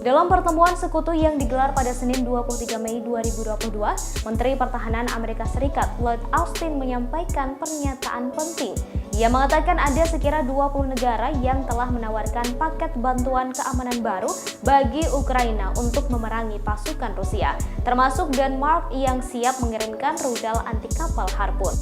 Dalam pertemuan sekutu yang digelar pada Senin 23 Mei 2022, Menteri Pertahanan Amerika Serikat Lloyd Austin menyampaikan pernyataan penting. Ia mengatakan ada sekira 20 negara yang telah menawarkan paket bantuan keamanan baru bagi Ukraina untuk memerangi pasukan Rusia, termasuk Denmark yang siap mengirimkan rudal anti kapal Harpoon.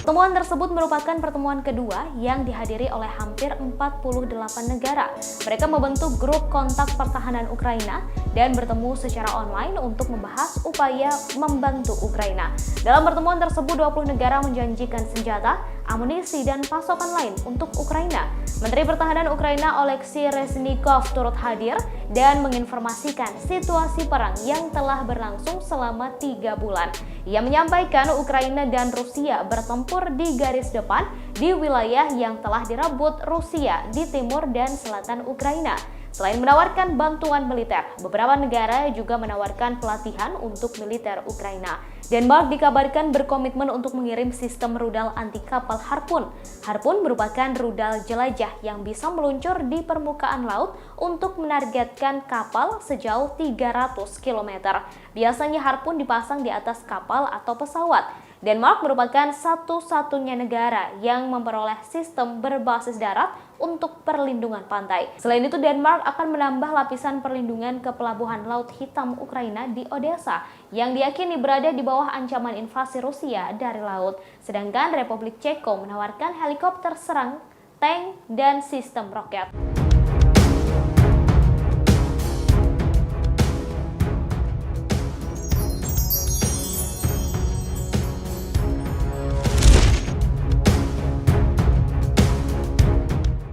Pertemuan tersebut merupakan pertemuan kedua yang dihadiri oleh hampir 48 negara. Mereka membentuk grup kontak pertahanan Ukraina dan bertemu secara online untuk membahas upaya membantu Ukraina. Dalam pertemuan tersebut, 20 negara menjanjikan senjata, amunisi, dan pasokan lain untuk Ukraina. Menteri Pertahanan Ukraina Oleksiy Reznikov turut hadir dan menginformasikan situasi perang yang telah berlangsung selama 3 bulan. Ia menyampaikan Ukraina dan Rusia bertempur di garis depan di wilayah yang telah direbut Rusia di timur dan selatan Ukraina. Selain menawarkan bantuan militer, beberapa negara juga menawarkan pelatihan untuk militer Ukraina. Denmark dikabarkan berkomitmen untuk mengirim sistem rudal anti kapal Harpoon. Harpoon merupakan rudal jelajah yang bisa meluncur di permukaan laut untuk menargetkan kapal sejauh 300 km. Biasanya Harpoon dipasang di atas kapal atau pesawat. Denmark merupakan satu-satunya negara yang memperoleh sistem berbasis darat untuk perlindungan pantai. Selain itu, Denmark akan menambah lapisan perlindungan ke pelabuhan Laut Hitam Ukraina di Odessa yang diyakini berada di bawah ancaman invasi Rusia dari laut. Sedangkan Republik Ceko menawarkan helikopter serang, tank, dan sistem roket.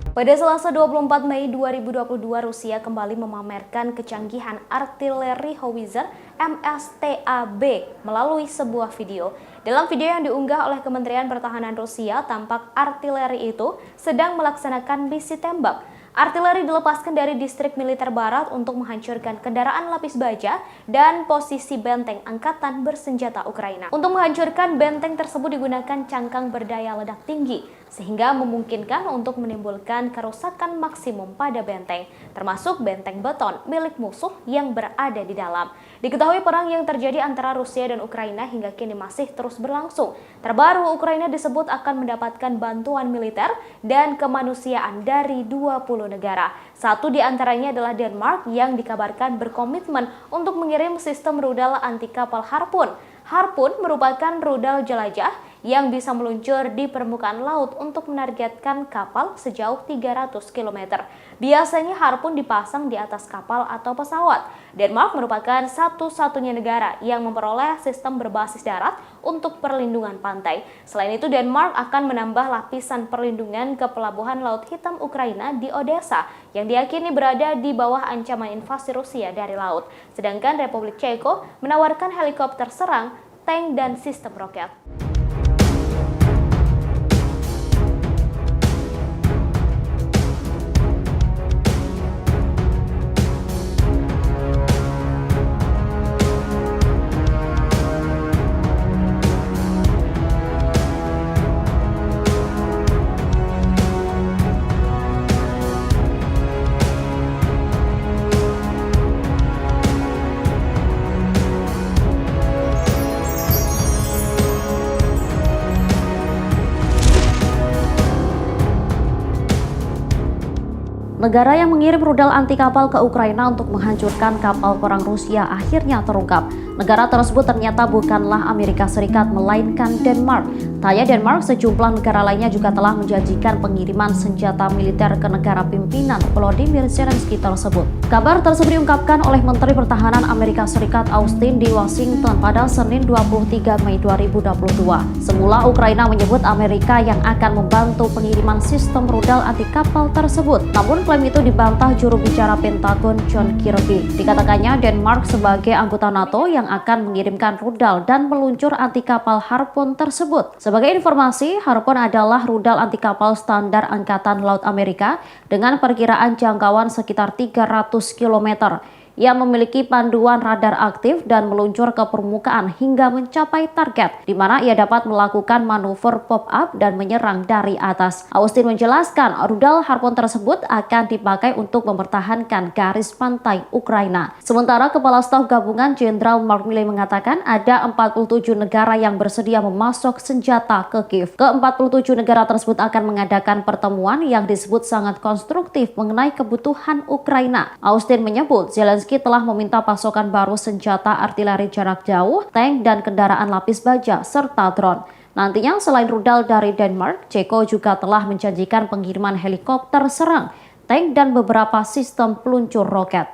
Pada Selasa 24 Mei 2022, Rusia kembali memamerkan kecanggihan artileri howitzer MSTAB melalui sebuah video. Dalam video yang diunggah oleh Kementerian Pertahanan Rusia, tampak artileri itu sedang melaksanakan misi tembak. Artileri dilepaskan dari distrik militer barat untuk menghancurkan kendaraan lapis baja dan posisi benteng angkatan bersenjata Ukraina. Untuk menghancurkan benteng tersebut digunakan cangkang berdaya ledak tinggi, sehingga memungkinkan untuk menimbulkan kerusakan maksimum pada benteng, termasuk benteng beton milik musuh yang berada di dalam. Diketahui perang yang terjadi antara Rusia dan Ukraina hingga kini masih terus berlangsung. Terbaru, Ukraina disebut akan mendapatkan bantuan militer dan kemanusiaan dari 20 negara. Satu di antaranya adalah Denmark yang dikabarkan berkomitmen untuk mengirim sistem rudal anti kapal Harpoon. Harpoon merupakan rudal jelajah yang bisa meluncur di permukaan laut untuk menargetkan kapal sejauh 300 km. Biasanya Harpoon dipasang di atas kapal atau pesawat. Denmark merupakan satu-satunya negara yang memperoleh sistem berbasis darat untuk perlindungan pantai. Selain itu, Denmark akan menambah lapisan perlindungan ke pelabuhan Laut Hitam Ukraina di Odessa yang diyakini berada di bawah ancaman invasi Rusia dari laut. Sedangkan Republik Ceko menawarkan helikopter serang, tank, dan sistem roket. Negara yang mengirim rudal anti kapal ke Ukraina untuk menghancurkan kapal perang Rusia akhirnya terungkap. Negara tersebut ternyata bukanlah Amerika Serikat, melainkan Denmark. Tak hanya Denmark, sejumlah negara lainnya juga telah menjanjikan pengiriman senjata militer ke negara pimpinan Volodymyr Zelensky tersebut. Kabar tersebut diungkapkan oleh Menteri Pertahanan Amerika Serikat Austin di Washington pada Senin 23 Mei 2022. Semula Ukraina menyebut Amerika yang akan membantu pengiriman sistem rudal anti kapal tersebut. Namun klaim itu dibantah juru bicara Pentagon John Kirby. Dikatakannya Denmark sebagai anggota NATO yang akan mengirimkan rudal dan meluncur anti kapal Harpoon tersebut. Sebagai informasi, Harpoon adalah rudal anti kapal standar Angkatan Laut Amerika dengan perkiraan jangkauan sekitar 300 km. Ia memiliki panduan radar aktif dan meluncur ke permukaan hingga mencapai target, di mana ia dapat melakukan manuver pop-up dan menyerang dari atas. Austin menjelaskan, rudal Harpoon tersebut akan dipakai untuk mempertahankan garis pantai Ukraina. Sementara Kepala Staf Gabungan Jenderal Mark Milley mengatakan ada 47 negara yang bersedia memasok senjata ke Kiev. Ke-47 negara tersebut akan mengadakan pertemuan yang disebut sangat konstruktif mengenai kebutuhan Ukraina. Austin menyebut Zelensky telah meminta pasokan baru senjata artileri jarak jauh, tank dan kendaraan lapis baja serta drone. Nantinya selain rudal dari Denmark, Ceko juga telah menjanjikan pengiriman helikopter serang, tank dan beberapa sistem peluncur roket.